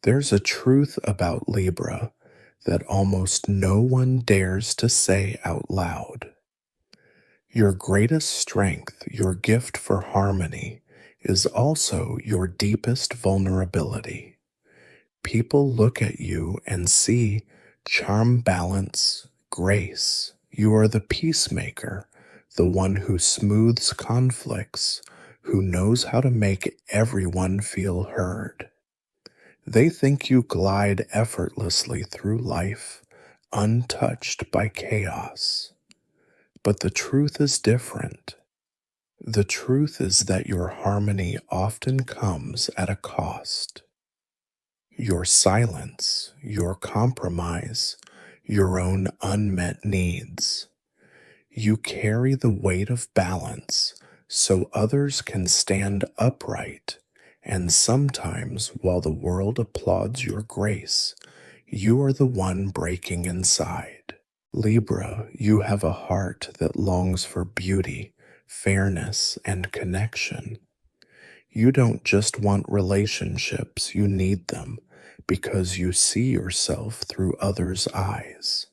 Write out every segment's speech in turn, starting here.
There's a truth about Libra that almost no one dares to say out loud. Your greatest strength, your gift for harmony, is also your deepest vulnerability. People look at you and see charm, balance, grace. You are the peacemaker, the one who smooths conflicts, who knows how to make everyone feel heard. They think you glide effortlessly through life, untouched by chaos. But the truth is different. The truth is that your harmony often comes at a cost. Your silence, your compromise, your own unmet needs. You carry the weight of balance so others can stand upright, and sometimes, while the world applauds your grace, you are the one breaking inside. Libra, you have a heart that longs for beauty, fairness, and connection. You don't just want relationships, you need them because you see yourself through others' eyes.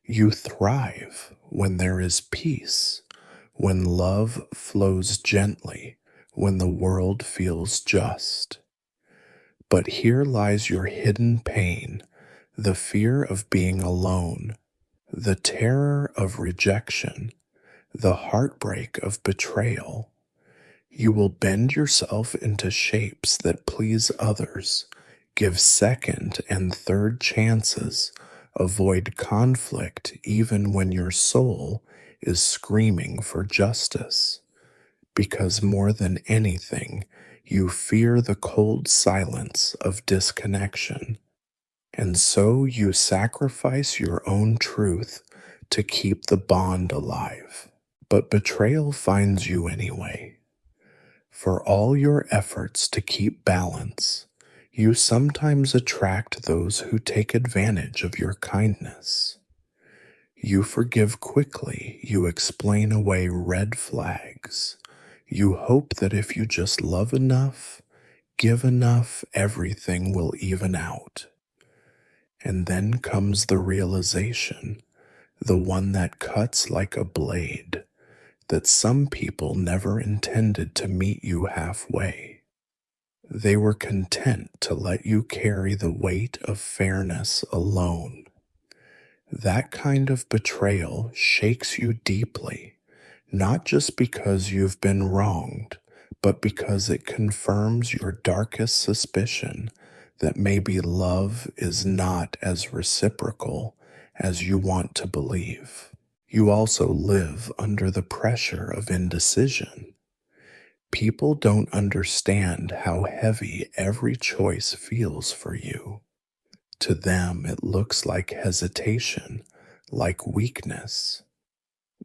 You thrive when there is peace, when love flows gently, when the world feels just. But here lies your hidden pain, the fear of being alone, the terror of rejection, the heartbreak of betrayal. You will bend yourself into shapes that please others, give second and third chances, avoid conflict even when your soul is screaming for justice. Because more than anything, you fear the cold silence of disconnection. And so you sacrifice your own truth to keep the bond alive. But betrayal finds you anyway. For all your efforts to keep balance, you sometimes attract those who take advantage of your kindness. You forgive quickly, you explain away red flags. You hope that if you just love enough, give enough, everything will even out. And then comes the realization, the one that cuts like a blade, that some people never intended to meet you halfway. They were content to let you carry the weight of fairness alone. That kind of betrayal shakes you deeply, not just because you've been wronged, but because it confirms your darkest suspicion that maybe love is not as reciprocal as you want to believe. You also live under the pressure of indecision. People don't understand how heavy every choice feels for you. To them, it looks like hesitation, like weakness.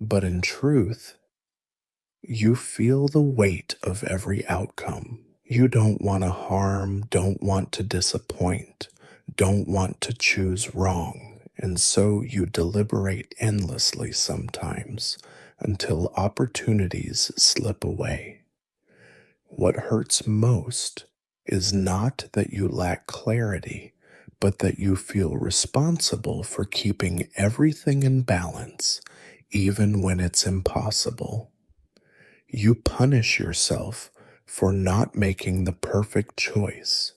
But in truth, you feel the weight of every outcome. You don't want to harm, don't want to disappoint, don't want to choose wrong, and so you deliberate endlessly sometimes until opportunities slip away. What hurts most is not that you lack clarity, but that you feel responsible for keeping everything in balance, even when it's impossible. You punish yourself for not making the perfect choice,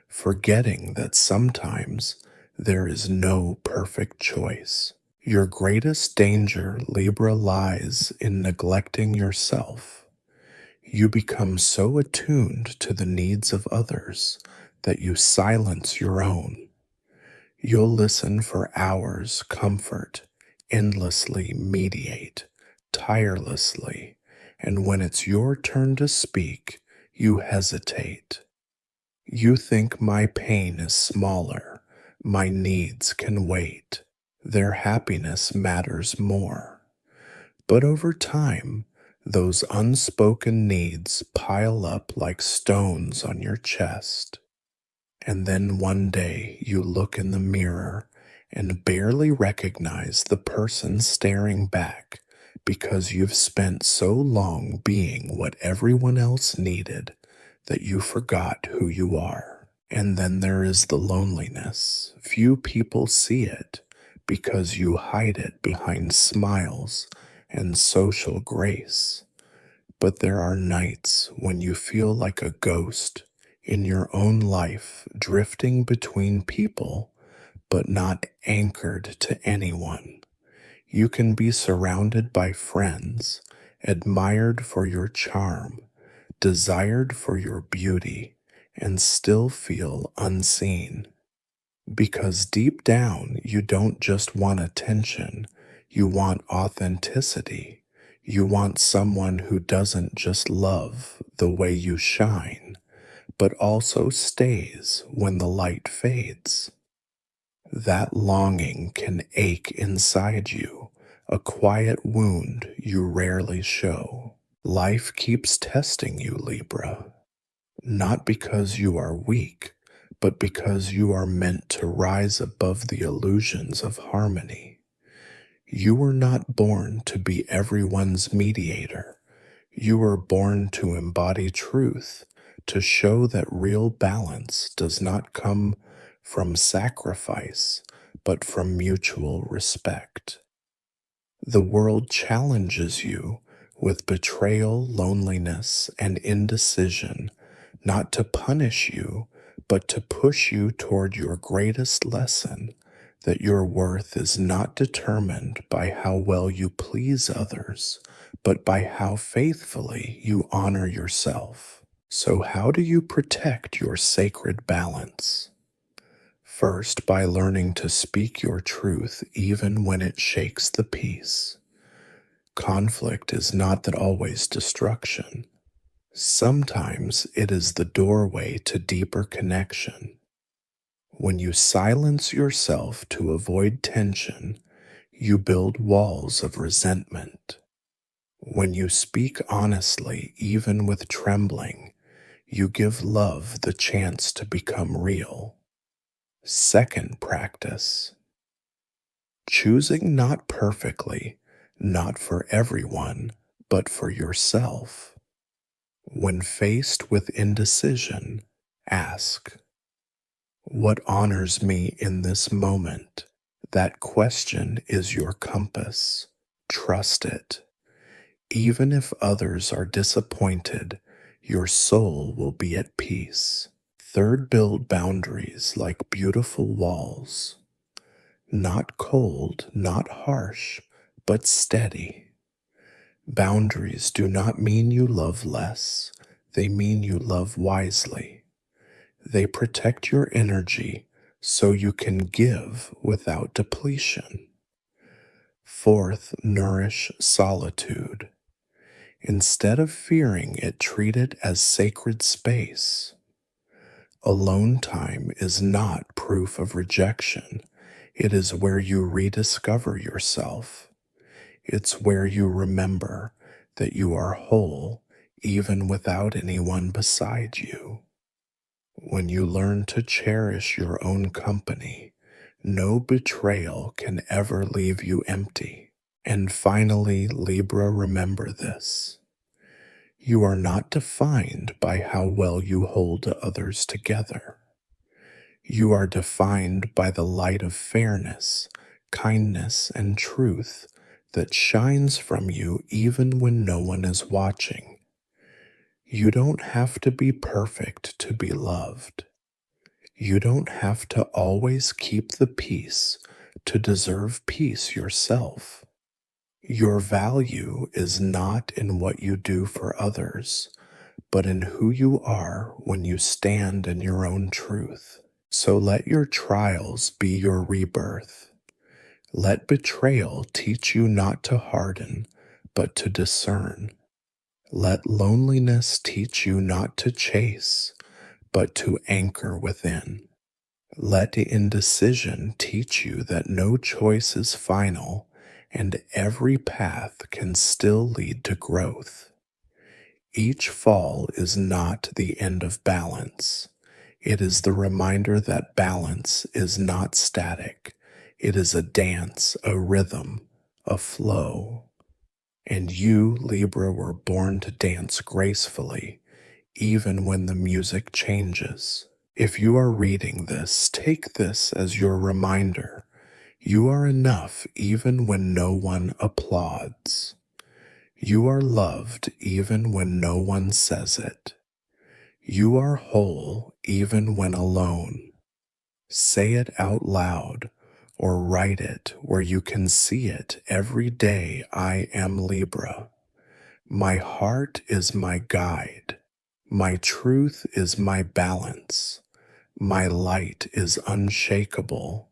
forgetting that sometimes there is no perfect choice. Your greatest danger, Libra, lies in neglecting yourself. You become so attuned to the needs of others that you silence your own. You'll listen for hours, comfort, endlessly mediate, tirelessly, and when it's your turn to speak, you hesitate. You think my pain is smaller, my needs can wait, their happiness matters more. But over time, those unspoken needs pile up like stones on your chest. And then one day you look in the mirror and barely recognize the person staring back because you've spent so long being what everyone else needed that you forgot who you are. And then there is the loneliness. Few people see it because you hide it behind smiles and social grace. But there are nights when you feel like a ghost in your own life, drifting between people, but not anchored to anyone. You can be surrounded by friends, admired for your charm, desired for your beauty, and still feel unseen. Because deep down, you don't just want attention, you want authenticity. You want someone who doesn't just love the way you shine, but also stays when the light fades. That longing can ache inside you, a quiet wound you rarely show. Life keeps testing you, Libra, not because you are weak, but because you are meant to rise above the illusions of harmony. You were not born to be everyone's mediator. You were born to embody truth, to show that real balance does not come from sacrifice, but from mutual respect. The world challenges you with betrayal, loneliness, and indecision, not to punish you, but to push you toward your greatest lesson, that your worth is not determined by how well you please others, but by how faithfully you honor yourself. So, how do you protect your sacred balance? First, by learning to speak your truth even when it shakes the peace. Conflict is not that always destruction. Sometimes it is the doorway to deeper connection. When you silence yourself to avoid tension, you build walls of resentment. When you speak honestly, even with trembling, you give love the chance to become real. Second practice: choosing not perfectly, not for everyone, but for yourself. When faced with indecision, ask, what honors me in this moment? That question is your compass. Trust it. Even if others are disappointed, your soul will be at peace. Third, build boundaries like beautiful walls. Not cold, not harsh, but steady. Boundaries do not mean you love less. They mean you love wisely. They protect your energy so you can give without depletion. Fourth, nourish solitude. Instead of fearing it, treat it as sacred space. Alone time is not proof of rejection. It is where you rediscover yourself. It's where you remember that you are whole even without anyone beside you. When you learn to cherish your own company, no betrayal can ever leave you empty. And finally, Libra, remember this. You are not defined by how well you hold others together. You are defined by the light of fairness, kindness, and truth that shines from you even when no one is watching. You don't have to be perfect to be loved. You don't have to always keep the peace to deserve peace yourself. Your value is not in what you do for others, but in who you are when you stand in your own truth. So let your trials be your rebirth. Let betrayal teach you not to harden, but to discern. Let loneliness teach you not to chase, but to anchor within. Let indecision teach you that no choice is final and every path can still lead to growth. Each fall is not the end of balance. It is the reminder that balance is not static. It is a dance, a rhythm, a flow. And you, Libra, were born to dance gracefully, even when the music changes. If you are reading this, take this as your reminder. You are enough even when no one applauds. You are loved even when no one says it. You are whole even when alone. Say it out loud or write it where you can see it every day. I am Libra. My heart is my guide. My truth is my balance. My light is unshakable.